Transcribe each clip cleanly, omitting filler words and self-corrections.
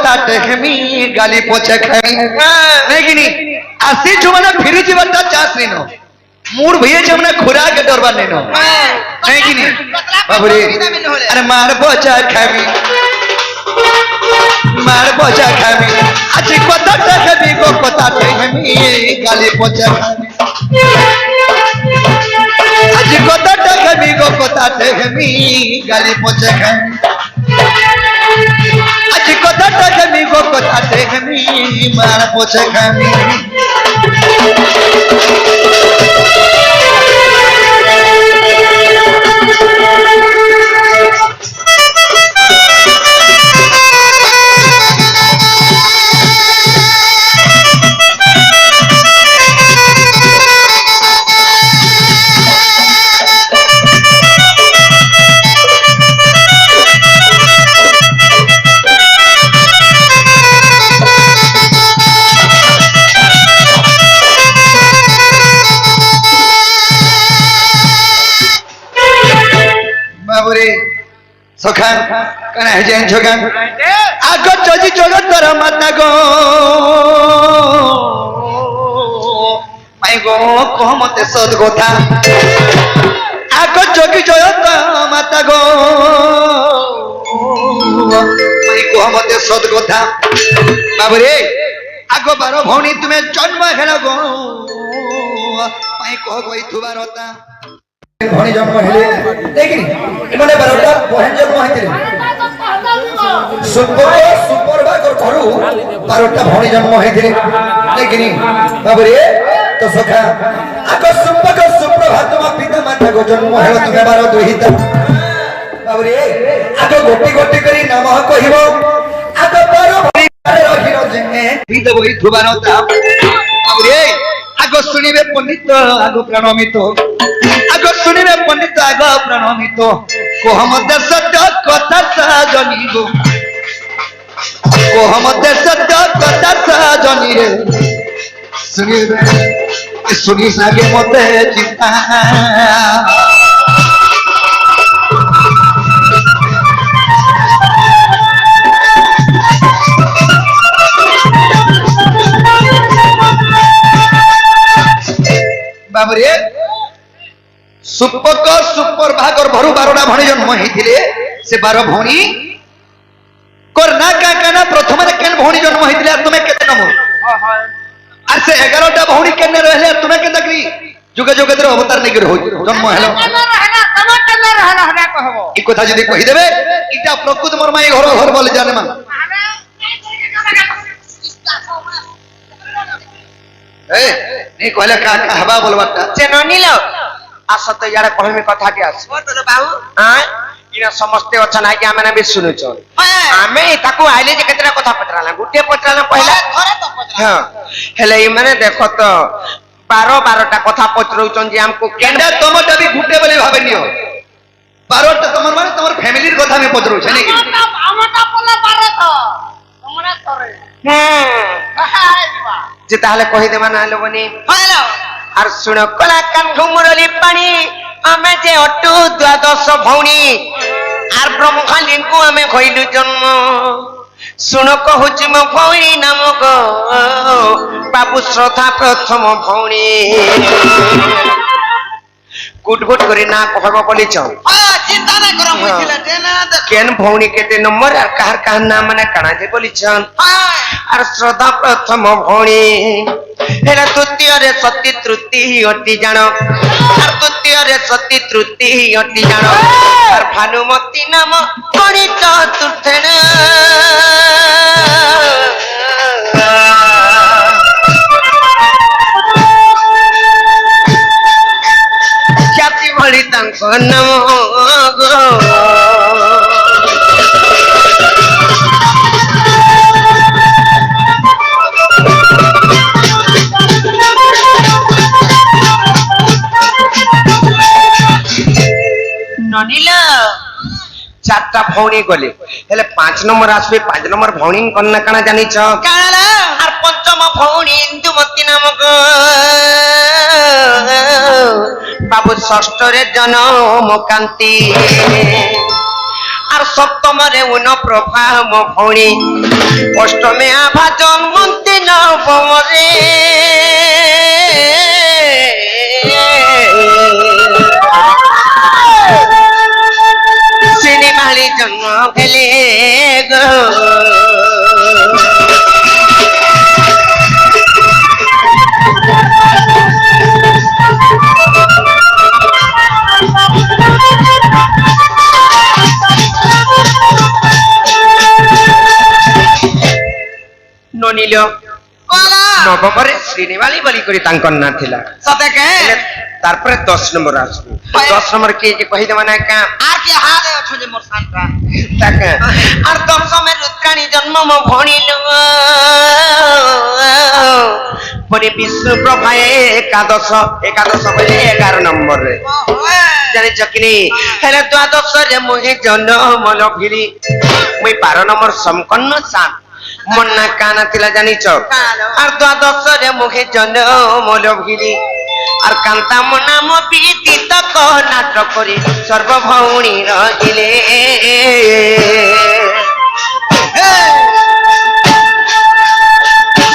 कता टेहमी गाली पोछे खेमी नहीं कि नहीं आसी जो मने फिर जीवता चास नहीं नो मूड भैया जो मने खुरा के डरबा नहीं नो नहीं कि नहीं बाबूरे अरे मार पोछा खेमी मार पोछा खेमी आजी कता टेहमी को कता टेहमी गाली पोछे खेमी आजी कता टेहमी को कता टेहमी गाली पोछे खेमी आजी कता टेहमी को कता टेहमी मार पोछे खेमी सखान कना है जैन छगान आगो चजी जगत तर माता गो माई गो को मते सद गोथा आगो जगी जगत माता गो माई को मते सद गोथा बाबू रे आगो बारो भौणी तुम्हें जन्म हेला गो माई को गई थुबारता भौणी जन्म हेले देखिनी एमने बारोटा बहन जन्म हेतिले सुपर बागर करू बारोटा भौणी जन्म हेतिले देखिनी बाबू रे तो सखा आको सुप्रभात मा पिता माता गो जन्म हेलो तुमे बारो दुहिता बाबू रे आको गोटी गोटी करी नाम कहिबो आको बारो भौणी रहिनो जेने पिता बई थुबारता बाबू रे आगो सुनिबे पंडित आगो प्रणमित आगो सुनिबे पंडित आगो प्रणमित कोहम देश कथा साजनी गो कोहम देश कथा साजनी रे सुनिबे सुनी सागे मते चिंता बाबू रे सुपर भागर भरु 12टा भणी जन्म हेतिले से 12 भणी करना काना प्रथम रे केन भणी जन्म हेतिले तुमे केते नमो आर से 11टा भणी केने रहले तुमे के दकरी जुगे जुगे तेरे अवतार नै कर हो जन्म हेलो रहला कहबो ई कथा जदी कहि देबे इटा प्रकृत मरमाई घर बोल जाने मा ए नहीं कहले का हवा बोलबाटा चेनो नीलो आस तो यार कहमे कथा के आस ओ तो बाबू हां इना समस्ते अछन आ कि आमे ना बे सुनु छ आमे ताको आइले जे केतरा कथा पतराला गुटे पतराला पहिला थरे तो पतरा हां हेले ई माने देखो तो 12टा कथा पतरौ छन जे हमको केंडा तमटा भी गुटे बोले भाबेनियो 12टा तमर माने तमर फैमिली कथा में पतरौ छ नहीं हमटा बोला 12 तो हमरा तोरे जे ताले कहि देबा ना लोबनी हेलो आर सुन कला कान घुमरली पानी आमे जे अटु 12 भौणी आर ब्रह्मखाली को आमे खइलु जन्म सुन कहूची म भौणी नाम गो बाबू श्रद्धा प्रथम भौणी गुट करी ना कहबो बोली छ हां चिंता ना करो बुझिला देना केन भौणी केते नंबर आर कहर नाम माने काना जे बोली छ हां आर श्रद्धा प्रथम भौणी हेला तृतीय रे सती तृतीय अति जान आर तृतीय रे सती तृतीय अति जान आर भानुमती नाम करी चतुर्थेन ख्याति भली तांको नाम गो ननिला 4टा भौणी गले हेले 5 नंबर आसबे 5 नंबर भौणी कन्ना काना जानि छ काला आर पंचम भौणी इंदुमती नामक बाबू षष्ठ रे जन्म कांति আর সপ্তমরে উন প্রভা মো ভৌণী অষ্টমে আভা জন্মন্তি নবমরে শ্রীনিবালী জন্ম হেলে গো ননিল নবমরে শ্রীনিবালী বলি করে তাঙ্কর না থিলা সতে কে তারপরে 10 নম্বর আসবে 10 নম্বর কি যে কহি দেবা না কাম আর কি হাতে অছো যে মোর সানটা তাকে আর দশমের রুদ্রাণী জন্ম মো ভণিল পরে বিষ্ণু প্রভায়ে একাদশ বলে 11 নম্বরে জানিছ কি নি হেলে দ্বাদশরে মুহে জন্ম লভিলি মুই 12 নম্বর সম্পন্ন সান মন্না কানা তিলা জানিছ আর দ্বাদশরে মুহে জন্ম লভিলি আর কান্তা নাম বিদিত নাটক করে সর্বভৌণী রহিলে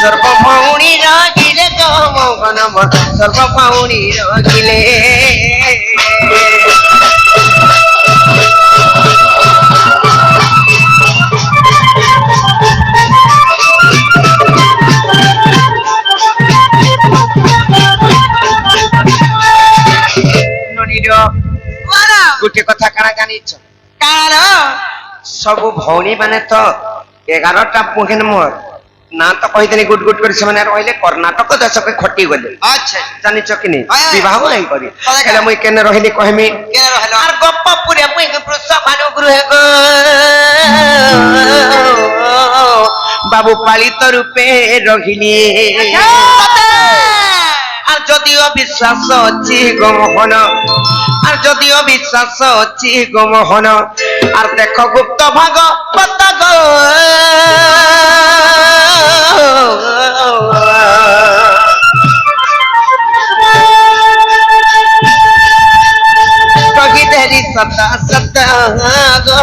সর্বভৌণী রহিলে গমগনম সর্বভৌণী রহিলে গোটে কথা কাଣା জানিছ কার সবু ভৌণী মানে তো 11টা মুহেন মোর না তো কহিদেনি গুট গুট করে সেমানে রহিলে কর্ণাটক দেশকে খটি গলে আচ্ছা জানিছ কি নি হ্যাঁ। বিবাহ নাই করি তাহলে হেলে মুই কেনে রহিলি কহিমি কে রহলো আর গপ্প পুরে মুই বৃষভানুগৃহে গো বাবু পালিত রূপে রহিলি আর যদিও বিশ্বাস অছি গোমোহন আর যদিও বিশ্বাস অছি গোমোহন আর দেখ গুপ্ত ভাগ পতগ কহি দেরি সতা সতা গো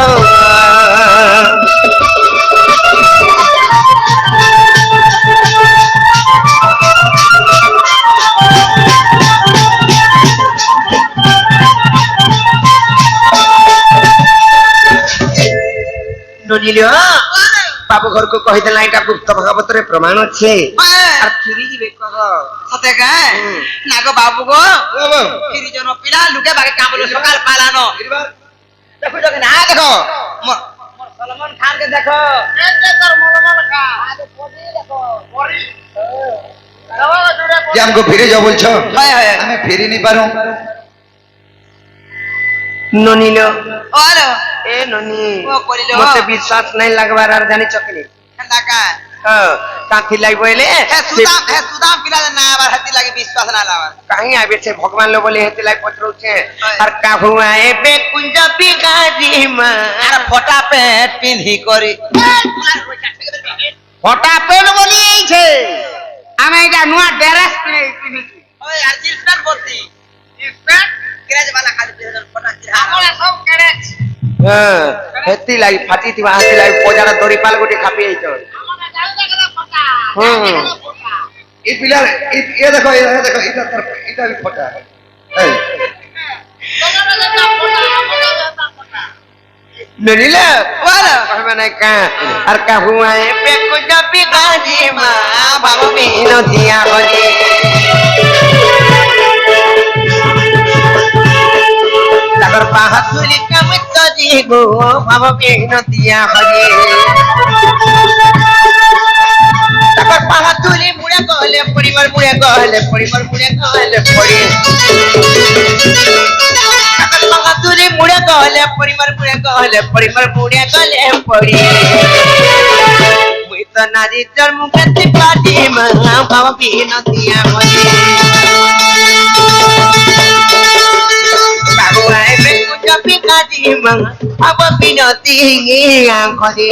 ননিল বাবু ঘর কো কহি দেলা এটা গুপ্ত ভাগবতরে প্রমাণ আছে আর ফিরি দিবে কহ সতে কে না গো বাবু গো ফিরি জন পিলা লুকে বাগে কামলো সকাল পালানো দেখো দেখো না দেখো মোর সলমন খান কে দেখো এই যে তোর মলমল খা আজ পড়ি দেখো পড়ি যে আমকো ফিরে যাও বলছো হয় হয় আমি ফিরি নি পারো ননিল ওলো এ ননি ও করিল মতে বিশ্বাস নাই লাগবার আর জানি চকলি ডাকা হ্যাঁ কাঁথি লাই বইলে হে সুদাম পিলা না আবার হাতি লাগি বিশ্বাস না লাবার কাহি আবে সে ভগবান লো বলে হেতে লাই পত্রউছে আর কাহু আয়ে বে কুঞ্জ বিগাজি মা আর ফটা পেট পিন্ধি করি ফটা পেন বলি এইছে আমি এটা নুয়া ড্রেস পিন্ধি ওই আর জিন্স প্যান্ট পরতি জিন্স প্যান্ট গ্যারেজ वाला খালি ফটা কিরা আমরা সব গ্যারেজ হ্যাঁ হেতি লাই ফাটি দিবা হাতি লাই পজারা দড়ি পাল গুটি খাপি আইছো আমরা যাও দেখো ফটা ফটা এই পিলার এ দেখো এটা তার এটা ফটা এই ননিলে ওলা কহবে না কা আর কাহু আয়ে বে কুঞ্জ বিগাজি মা বাবু বিনো দিয়া হরি তাকর বাহাদুরি কামিত জি গো বাবু বিনো দিয়া হরি তাকর বাহাদুরি মুড়ে গলে পরিবার মুড়ে গলে পরিবার মুড়ে গলে পরি তাকর বাহাদুরি মুড়ে গলে পরিবার মুড়ে গলে পরিবার মুড়ে গলে পরি মুই তো নারী তোর মুখে পাটি মা বাবু বিনো দিয়া হরি বাবু আয়ে বে কুঞ্জ বিগাজি মা বাবু বিনো দিয়া হরি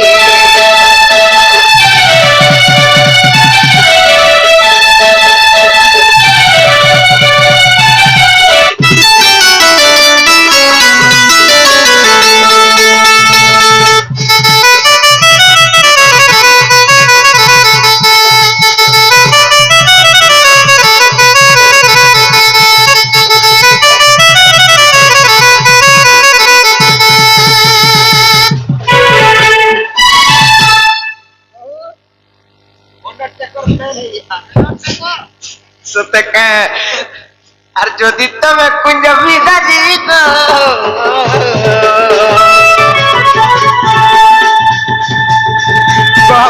সতে কা আর যদি তুমি কুঞ্জ বিদাজি গো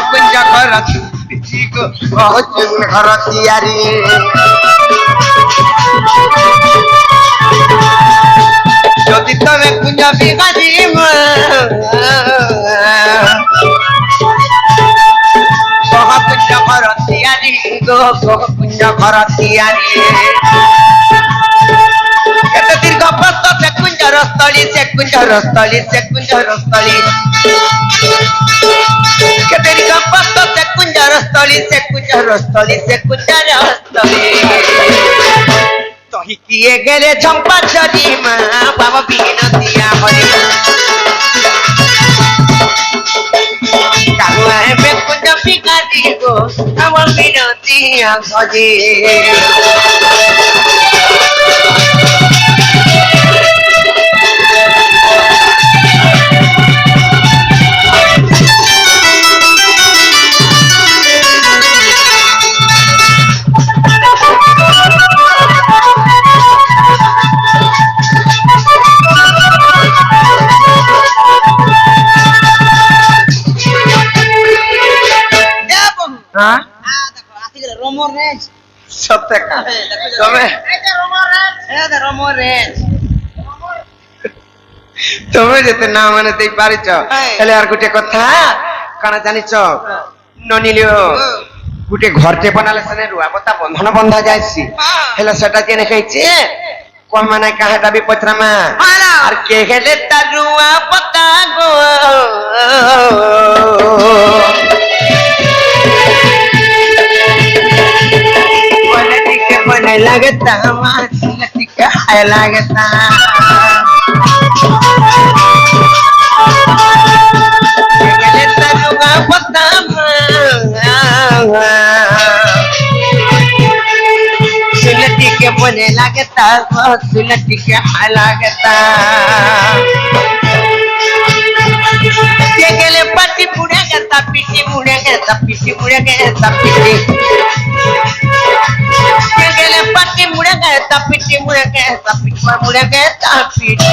কুঞ্জ ঘর ঘর তিয়ারি যদি তুমি কুঞ্জ বিদাজি কুঞ্জ ঘর তিয়ারি গো কুঞ্জ ঘর তিয়ারি কেতে দীর্ঘ প্রস্ত সে কুঞ্জর স্থলী সে কুঞ্জর স্থলী সে কুঞ্জর স্থলী কেতে দীর্ঘ প্রস্ত সে কুঞ্জর স্থলী সে কুঞ্জর স্থলী সে কুঞ্জর স্থলী তহি কিয়ে গেলে ঝম্পা ঝরি মা বাবা বিনতিয়া হরি কাহুয়া হেবে কুঞ্জ বিকারি গো আমার বিনতিয়া হরি हाँ देखो रोमो रेंज सत्य का तुम्हें रोमो रेंज तुम्हें जते ना माने देख पारी छ हेले यार गुटे कथा काना जानि छ ननिलियो गुटे घरटे बनाले सने रुआ पत्ता बंधन बंधा जायसी हेले सेटा जेने कहिचे कोन माने काहेटा भी पचरामा और के हेले तरुआ पत्ता गो बने लगता माटी का है लगता गले तरुआ पत्ता सुलटी के बने लगता सुलटी के है लगता के गले पट्टी मुड़े गता पीटी मुड़े गता पीटी मुड़े गता पीटी गले पट्टी मुड़े गए तपिटी मुड़े गए तपिटी मुड़े गए तपिटी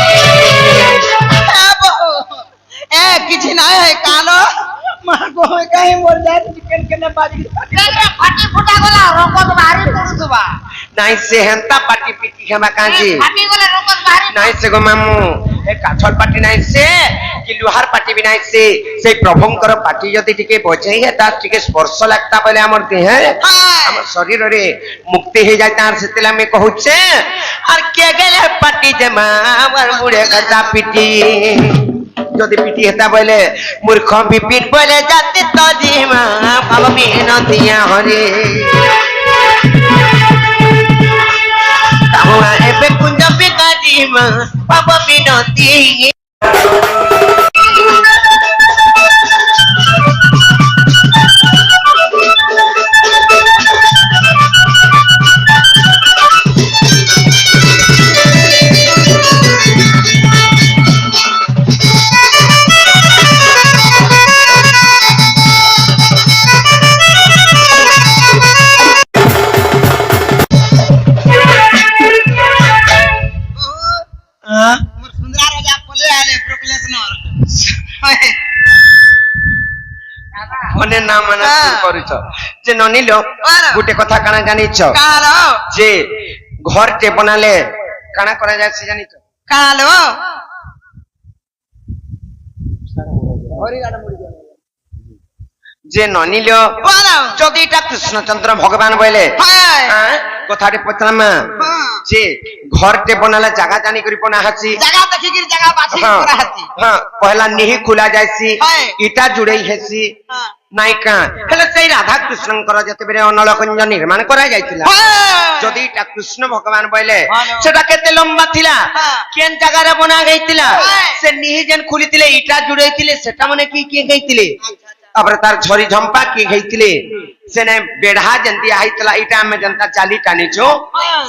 अब ए किछ ना है कालो मार को कहीं मोर जाए चिकन के ना बाजी फटी फुटा गोला रोको तो भारी तोड़ दुबा नहीं से हंता पाटी पीटी हमा काजी फटी गोला रोको तो भारी नहीं से गो मामू ए काछल पाटी नहीं से कि लुहार पाटी भी नहीं से प्रभुंकर पाटी जदी टिके बचई है ता टिके स्पर्श लगता पहले हमर देह हमर शरीर रे मुक्ति हो जाता और सेतला में कहूचे और के गेले पाटी जमा हमर मुड़े गदा पीटी जदी पीटी हेता बोले मूर्ख विपिन बोले जाते तो जीवा बाबा बिनतिया हरे ताहुआ एबे कुंज बिगाड़ी मा बाबा बिनती मने ना मना करूछ जे ननिलो गुटे कथा काना जानिछ कालो जे घर टे बनाले काना करा जाय जानिछ कालो जे ननिलो जदि एटा कृष्णचंद्र भगवान बोले कथाटे पचरामा जे घर टे बनाले जगह जानी करी बना हसी जगह देखि गिर जगह बाछी करा हसी हां पहला निही खुला जायसी ईटा जुड़ई हेसी नायिका हेले सेई राधा कृष्णंकर जते बेरे अनलकुंज निर्माण करा जायतिला जदि एटा कृष्ण भगवान बोले सेटा केते लंबा थिला केन जगह रे बना गइतिला से निही जेन खुलितिले ईटा जुड़ैतिले सेटा माने की गइतिले अबर तार झरी झंपा की गइतिले सेने बेढ़ा जंती आइतला ईटा में जनता चाली टानी छो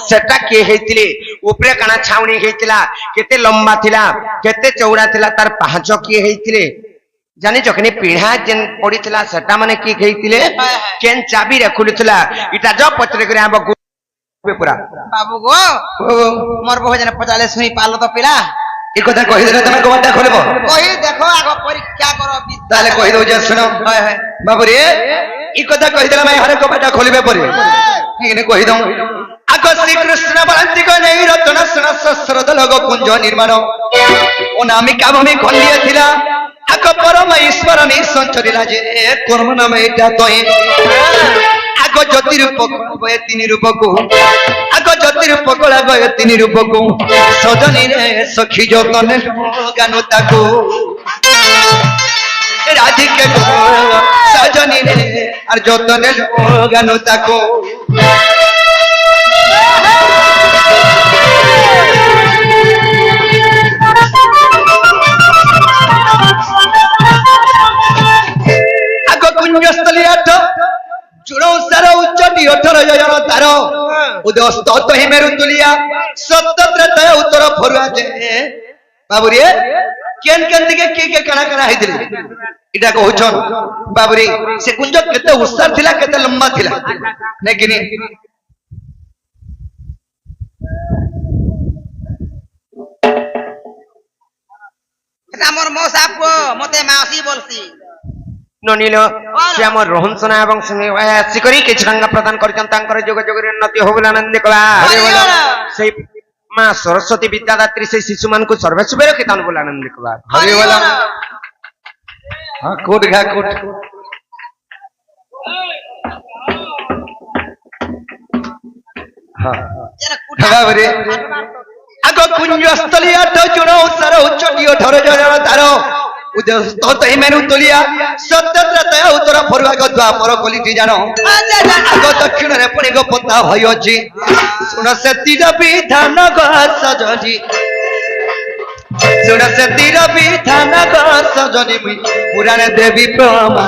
सेटा के हेतिले ऊपरे कणा छावनी हेतिला केते लंबा थिला केते चौड़ा थिला तार पांचो के हेतिले জানিছ কিনি পিঢ়া যেন পড়িଥିଲା সেটা মানে কি খেইতিলে কেন চাবি রে খুলুଥିଲା ইটা জ পচরে করে আব পুরা বাবু গো মোর বহু জন পচালে শুনি পারলো তো পিলা এই কথা কহিদেলে তুমি কবাটা খুলব কই দেখো আগ পরীক্ষা করো তাহলে কহি দઉં যে শুনো বাবু রে এই কথা কহিদেলে আমি হারে কবাটা খুলিবে পড়ি এখানে কহি দઉં আগ শ্রীকৃষ্ণ বলন্তি কো নেই রতন সুন সহস্রদ লোক কুঞ্জ নির্মাণ ও নামি কামমি খন্ডিয়া থিলা আগ পরম ঈশ্বর নি সঞ্চরিলা যে কর্ম নামে এটা তই আগ জ্যোতি রূপ গয়ে তিনি রূপকু আগ জ্যোতি রূপ গোলা গয়ে তিনি রূপকু সজনী রে সখী যতনে গানু তাকু রাধিকে গো সজনী রে আর যতনে গানু তাকু আগ কুঞ্জস্থলী আঠ চুড়ৌসার উচ্চটি 18 জন তার উদস্ত হি মেরু তুলিয়া সত্যত্রতয় উত্তর ফরুয়া যে বাবুরে কেন কেন দিকে কে কানা কানা হইতিলে এটা কହୁছন বাবুরে সে কুঞ্জ কেতে উসার থিলা কেতে লম্বা থিলা নেকিনি এটা মোর মৌসা পো মতে মাসি বলছি ননিল সে আমার রোহন সোনা এবং শিকরি কিছু টাঙ্গা প্রদান করেছেন তাঙ্কর যোগাযোগের উন্নতি হোক বলে আনন্দ কলা সেই মা সরস্বতী বিদ্যাদাত্রী সেই শিশু মানকু সর্বেশ্বর কেতন বলে আনন্দ কলা হরি বলা হ্যাঁ কোট ঘা কোট হ্যাঁ বাবুরে আগ কুঞ্জস্থলী আঠ চুড়ৌসার উচ্চটি 18 জন তার উদস্ত হি মেরু তুলিয়া সত্যত্রতয় উত্তর ফরুয়া গো দ্বাপর কলিটি জানো আগ দক্ষিণরে পুଣି গো পতা হইଅଛି শুণ সেতির বিধান গো সজনী শুণ সেতির বিধান গো সজনী মুই পুরাণ দেবী প্রমাণ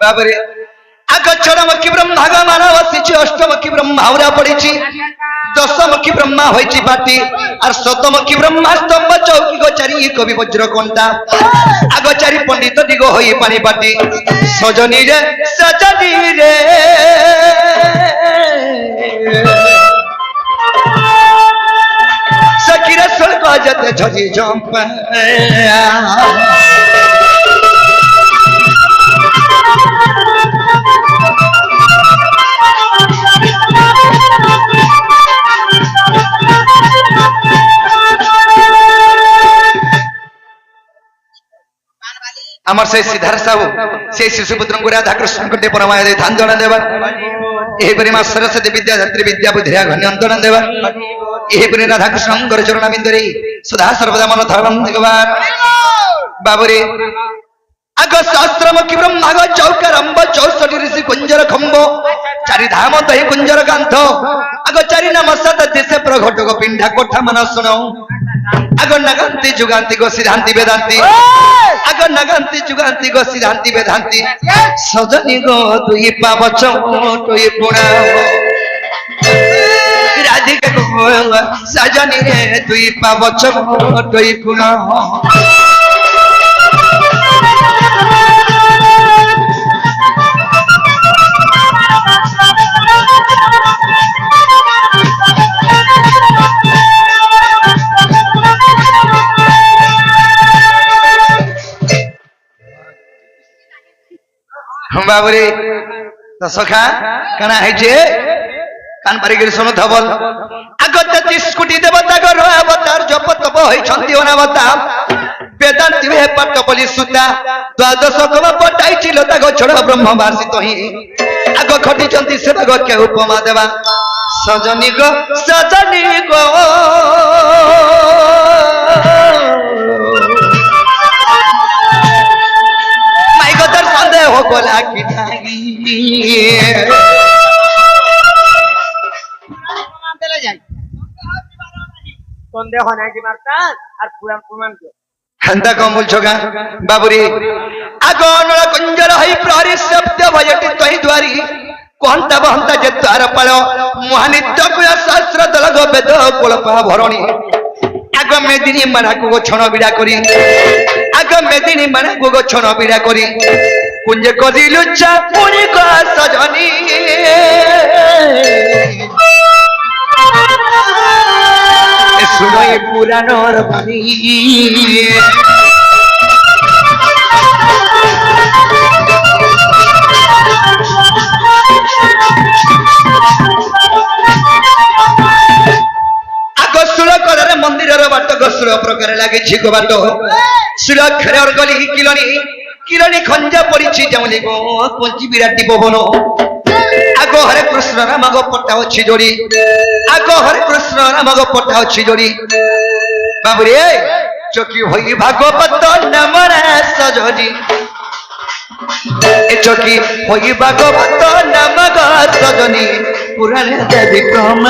বাবরে আগ ছড়মুখী ব্রহ্মা মান বসিছি অষ্টমুখী ব্রহ্মা উড়া পড়িছি দশমুখী ব্রহ্মা হয়েছি পাটি আর শতমুখী ব্রহ্মা স্তম্ভ চৌকি গো চারি কবি বজ্র কণ্টা আগ চারি পণ্ডিত দিগ হই পানি পাটি সজনী রে সজনী রে সখিরে স্বর্গ যেতে ঝরি জম্পা আমার সেই সিদ্ধার্থ সাহু সেই শিশুপুত্রଙ୍କୁ রাধাকৃষ্ণଙ୍କ ଟେ ପରମାୟ ଦେଇ ଧାଞ୍ଜଣା ଦେବା ଏହିପରି ମା ସରସ୍ୱତୀ ବିଦ୍ୟାଦାତ୍ରୀ ବିଦ୍ୟା ବୁଦ୍ଧିରା ଘନ୍ୟନ୍ତରଣ ଦେବା ଏହିପରି ରାଧାକୃଷ୍ଣଙ୍କର ଚରଣ ବିନ୍ଦୁରେ ସଦା ସର୍ବଦା ମନ ଧାରଣ ଦେବା ବାବୁରେ আগ সহস্রমুখী ব্রহ্মাগ চৌকারম্ভ 64 ঋষি কুঞ্জর খম্ব চারি ধাম দহি কুঞ্জর কান্থ আগ চারি নাম সত দেশে প্রঘট গো পিণ্ঢা কোঠা মন শুনো আগ নগান্তি যুগান্তি গো সিদ্ধান্তি বেদান্তি আগ নগান্তি যুগান্তি গো সিদ্ধান্তি বেদান্তি সজনী গো তুই পাবছ তুই পুণা রাধিকা গো সজনী রে তুই পাবছ তুই পুণা বাবুরে তো সখা কানা হইছে কান পারিগিরি শুনো ধবল আগ 33 কোটি দেবতা গর অবতার জপ তপ হইছন্তি অনাবতা বেদান্তি হে পাট বলি সুতা দ্বাদশ কব পটাইছিল তাগ ছড় ব্রহ্ম বাসিত হি আগ খটিছন্তি সে তাগ কে উপমা দেবা সজনী গো মাই গদর সন্দেহ বলা কি নাই সন্দেহ নাই কি মারতাস আর পুরাণ প্রমাণ কি হেন্তা কম বলছো গা বাবুরে আগ নল কুঞ্জর হই প্রহরী শব্দ ভয়টি তহি দুয়ারি কোহন্তা বহন্তা যে দ্বার পাল মহানিত্য কুল সহস্র দল বেদ কোলপা ভরণী আগ মেদিনী মানাকু ছণ বিড়া করি আগ মেদিনী মানাকু ছণ বিড়া করি কুঞ্জে করিলু চাপুরি সজনী শুনই পুরাণর বাণী আগসুল করার মন্দিরের বাট গসুল প্রকারে লাগিছি গো বাট সুল খেরর গলি কিলনি কিলনি খঞ্জা পড়িছি যেমন গো পঞ্চি বিরাটি পবন আগ হরে কৃষ্ণ রাম গো পট্টা অছি জড়ি আগ হরে কৃষ্ণ রাম গো পট্টা অছি জড়ি বাবুরে চকি হই ভাগবত নাম সজনি এ চকি হই ভাগবত নাম সজনি পুরাণ দেবী ক্রম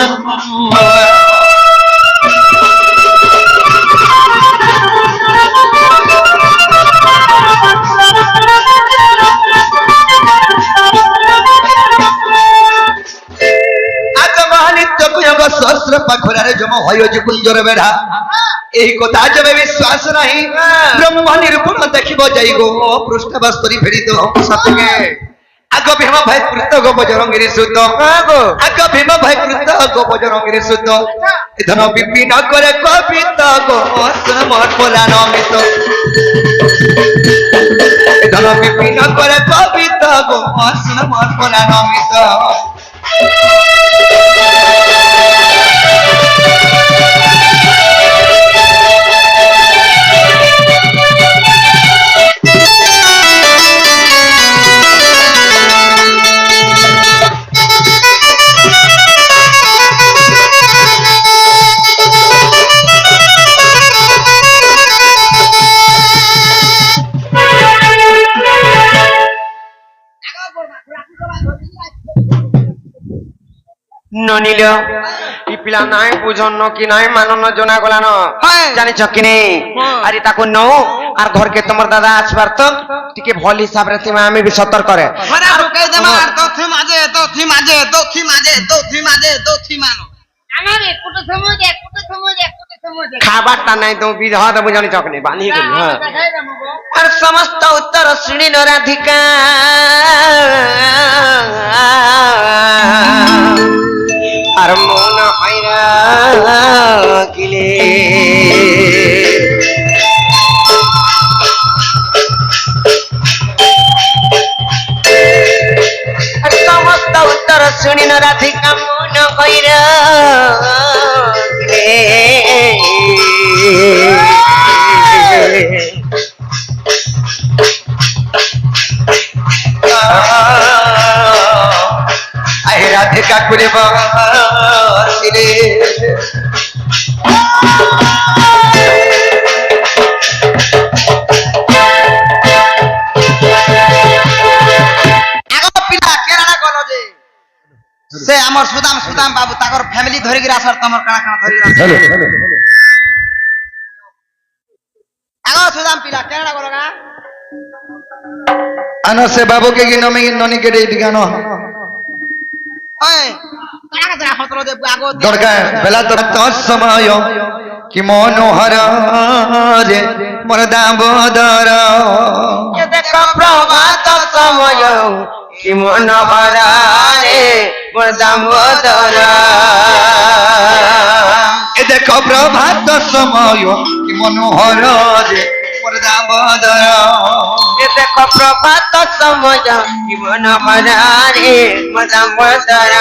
সহস্র পাখরারে জম হয়ে কুঞ্জর বেড়া এই কথা যবে বিশ্বাস নাই ব্রহ্ম নিরূপণ দেখিব যাই গো পৃষ্ঠবাস্তরি ফেরিত সতকে আগ ভীম ভাই কৃত গো বজরঙ্গিনী সুত আগ ভীম ভাই কৃত গো বজরঙ্গিনী সুত ধন বিপিন করে কবিত গো শুন মোর পুরাণ মিত ধন বিপিন করে কবিত গো শুন মোর পুরাণ মিত ননিল ই পিলা নাই বুঝন কি নাই মানন জনা গলান জানিছ কি নেই আরে তাকু নও আর ঘরকে তোমার দাদা আসবার তো টিকে ভাল হিসাবে তুমি আমি বি সতর্ক করে মানে আর কই দেমা আর তো থি মানো আমারে কুটো সমুদে খাবারটা নাই তো বিধা দেবো জানিছ কি নেই বাঁধি করি হ্যাঁ আর সমস্ত উত্তর শ্রেণী নরাধিকা আর মন হইরা গিলে সমস্ত উত্তর শুনি না রাধিকা মন হইরা আহে রাধিকা করে বাসিরে সে আমার সুদাম বাবু তাকর ফ্যামিলি ধরি গিয়ে আসার তোমার কানা কানা ধরি আগো সুদাম পিলা কেনা গলো না আনো সে বাবুকে কি নমি ননি কেটে দিগানো ওই কানা কানা হতলো দে আগো দরকার বেলা তো সময় কি মনোহর রে মোর দামোদর এ দেখো প্রভাত সময় কি মনোহর রে মোর দামোদর এ দেখো প্রভাত সময় কি মনোহর রে মোর দামোদর এ দেখো প্রভাত সময় কি মনোহর রে মোর দামোদর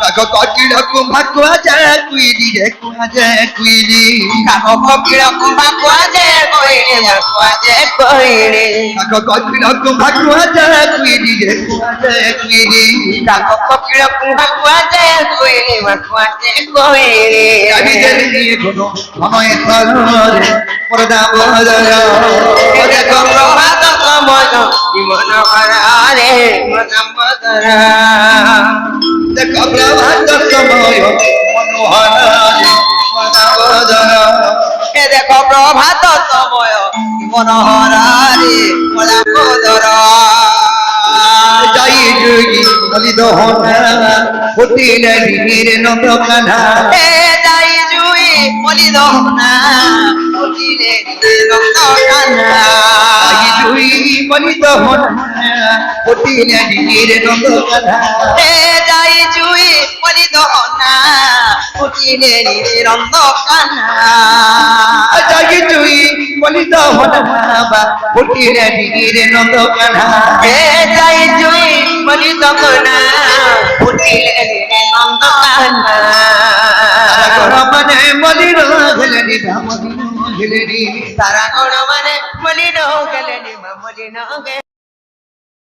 কাকো ককিল কুম্ভা কুয়া যায় কুইলি রে কুয়া যায় কুইলি কাকো ককিল কুম্ভা কুয়া যায় কুইলি কুয়া যায় কুইলি কাকো ককিল কুম্ভা কুয়া যায় কুইলি রে কুয়া যায় কুইলি কাকো ককিল কুম্ভা কুয়া যায় কুইলি কুয়া যায় কুইলি আমি জানি নিয়ে কোনো মনে তরে মোর দামোদর এ দেখো প্রভাত সময় কি মনোহর রে মোর দামোদর দেখো প্রভাত সময় মনোহর রে মোর দামোদর এ দেখো প্রভাত সময় মনোহরারে মোলা কোদর যাই যোগী বলি দহনা হতিলে রে নন্দ কানা হে যাই জুই বলি দহনা উঠিলে রক্ত কানা যাই জুই বলি দহনা হতিলে রে নন্দ কানা হে যাই জুই বলি দহনা উঠিলে রক্ত কানা যাই জুই বলি দহনা বা হতিলে রে নন্দ কানা হে যাই জুই বলি দহনা উঠিলে রক্ত কানা মানে বলি রগলনি ধামনি গেলেনি তারা গণ মানে বলি গেলেনি মা বলি